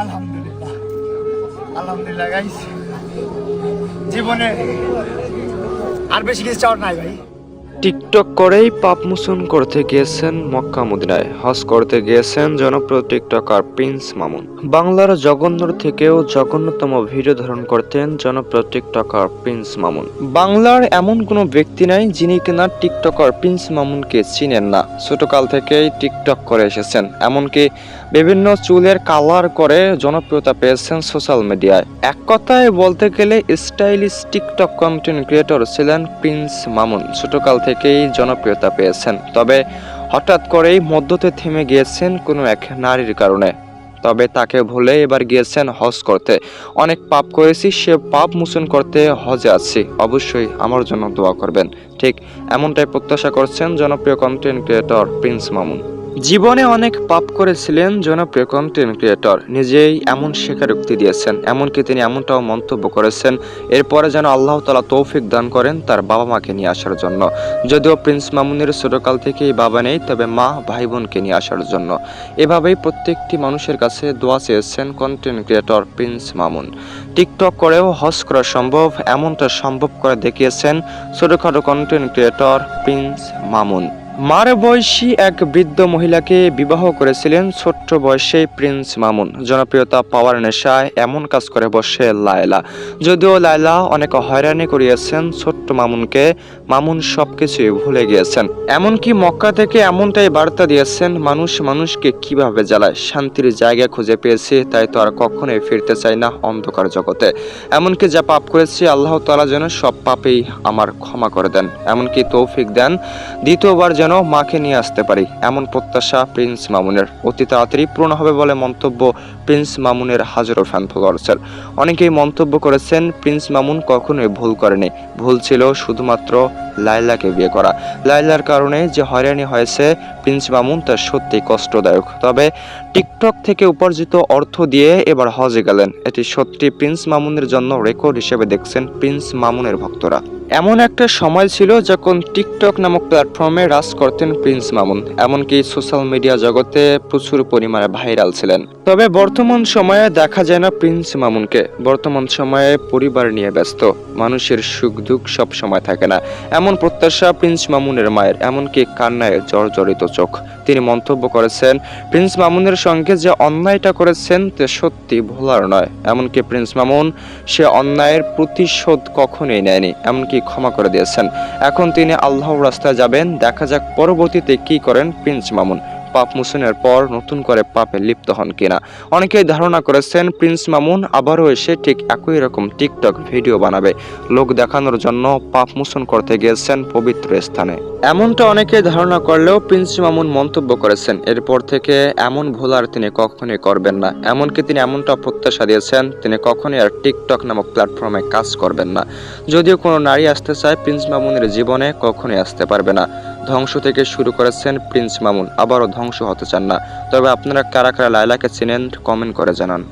আলহামদুলিল্লাহ আলহামদুলিল্লাহ গাইস, জীবনে আর বেশি কিছু চাওয়ার নাই ভাই। টিকটক করেই পাপ মোচন করতে গিয়েছেন মক্কা মদিনায়, হজ করতে গিয়েছেন জনপ্রিয় টিকটকার প্রিন্স মামুন। বাংলার জঘন্যর থেকেও জঘন্যতম ভিডিও ধারণ করতেন জনপ্রিয় টিকটকার প্রিন্স মামুন। বাংলার এমন কোনো ব্যক্তি নাই যিনি কিনা টিকটকার প্রিন্স মামুনকে চিনেন না। ছোটকাল থেকেই টিকটক করে এসেছেন, এমনকি বিভিন্ন চুলের কালার করে জনপ্রিয়তা পেয়েছেন সোশ্যাল মিডিয়ায়। এক কথায় বলতে গেলে স্টাইলিশ টিকটক কন্টেন্ট ক্রিয়েটর ছিলেন প্রিন্স মামুন। ছোটকাল থেকেই জনপ্রিয়তা পেয়েছেন, তবে হঠাৎ করেই মধ্যতে থেমে গিয়েছেন কোনো এক নারীর কারণে। তবে তাকে ভুলে এবার গিয়েছেন হজ করতে। অনেক পাপ করেছি, সে পাপ মোচন করতে হজে আছি, অবশ্যই আমার জন্য দোয়া করবেন। ঠিক এমনটাই প্রত্যাশা করছেন জনপ্রিয় কন্টেন্ট ক্রিয়েটর প্রিন্স মামুন। জীবনে অনেক পাপ করেছিলেন জনপ্রিয় কন্টেন্ট ক্রিয়েটর, নিজেই এমন স্বীকারোক্তি দিয়েছেন। এমনকি তিনি এমনটাও মন্তব্য করেছেন, এরপরে যেন আল্লাহ তাআলা তৌফিক দান করেন তার বাবা মাকে নিয়ে আসার জন্য। যদিও প্রিন্স মামুনের ছোটকাল থেকেই বাবা নেই, তবে মা ভাই বোনকে নিয়ে আসার জন্য। এভাবেই প্রত্যেকটি মানুষের কাছে দোয়া চেয়েছেন content creator Prince Mamun. TikTok করেও হজ করা সম্ভব, এমনটা সম্ভব করে দেখিয়েছেন ছোটখাটো কন্টেন্ট ক্রিয়েটর প্রিন্স মামুন। মার বয়সী এক বৃদ্ধ মহিলাকে বিবাহ করেছিলেন ছোট্ট বয়সে প্রিন্স মামুন। জনপ্রিয়তা পাওয়ার নেশায় এমন কাজ করে বসে লায়লা। যদিও লায়লা অনেক হয়রানি করিয়েছেন ছোট্ট মামুনকে, মামুন সবকিছুই ভুলে গিয়েছেন। এমনকি মক্কা থেকে এমনটাই বার্তা দিয়েছেন, মানুষ মানুষকে কিভাবে জ্বালায়, শান্তির জায়গা খুঁজে পেয়েছি, তাই তো আর কখনোই ফিরতে চাই না অন্ধকার জগতে। এমনকি যা পাপ করেছি আল্লাহ তাআলা যেন সব পাপেই আমার ক্ষমা করে দেন, এমনকি তৌফিক দেন দ্বিতীয়বার যেন মাকে নিয়ে আসতে পারি, এমন প্রত্যাশা প্রিন্স মামুনের। অতি তাড়াতাড়ি পূর্ণ হবে বলে মন্তব্য প্রিন্স মামুনের হাজারো ফ্যান ফলোয়ার্সের। অনেকেই মন্তব্য করেছেন প্রিন্স মামুন কখনোই ভুল করেনি, ভুল ছিল শুধুমাত্র লায়লাকে বিয়ে করা। লায়লার কারণে যে হয়রানি হয়েছে প্রিন্স মামুন তা সত্যি কষ্টদায়ক। তবে টিকটক থেকে উপার্জিত অর্থ দিয়ে এবার হজে গেলেন, এটি সত্যি প্রিন্স মামুনের জন্য রেকর্ড হিসেবে দেখছেন প্রিন্স মামুনের ভক্তরা। এমন একটা সময় ছিল যখন টিকটক নামক প্ল্যাটফর্মে রাজ করতেন প্রিন্স মামুন, এমনকি সোশ্যাল মিডিয়া জগতে প্রচুর পরিমাণে ভাইরাল ছিলেন। তবে বর্তমান সময়ে দেখা যায় না প্রিন্স মামুনকে। বর্তমান সময়ে পরিবার নিয়ে ব্যস্ত, মানুষের সুখ দুঃখ সব সময় থাকে না, এমন প্রত্যাশা প্রিন্স মামুনের মায়ের, এমনকি কান্নায় জর্জরিত চোখ। তিনি মন্তব্য করেছেন প্রিন্স মামুনের সঙ্গে যে অন্যায়টা করেছেন তা সত্যি ভোলার নয়। এমনকি প্রিন্স মামুন সে অন্যায়ের প্রতিশোধ কখনোই নেয়নি, এমনকি ক্ষমা করে দিয়েছেন। এখন তিনি আল্লাহর রাস্তায় যাবেন, দেখা যাক পরবর্তীতে কি করেন প্রিন্স মামুন। পাপ মোচনের পর নতুন করে পাপে লিপ্ত হন কিনা। অনেকেই ধারণা করেছেন প্রিন্স মামুন আবারও এসে ঠিক একই রকম টিকটক ভিডিও বানাবে, লোক দেখানোর জন্য পাপ মোচন করতে গিয়েছেন পবিত্র স্থানে। এমনটা অনেকেই ধারণা করলেও প্রিন্স মামুন মন্তব্য করেছেন এরপর থেকে এমন ভুল আর তিনি কখনোই করবেন না। এমনকি তিনি এমনটা প্রত্যাশা দিয়েছেন তিনি কখনোই আর টিকটক নামক প্ল্যাটফর্মে কাজ করবেন না। যদিও কোনো নারী আসতে চায় প্রিন্স মামুনের জীবনে, কখনোই আসতে পারবে না। ধ্বংস থেকে শুরু করেছেন প্রিন্স মামুন, আবারও ধ্বংস হতে চান না। তবে আপনারা কারা কারা লায়লাকে চিনেন কমেন্ট করে জানান।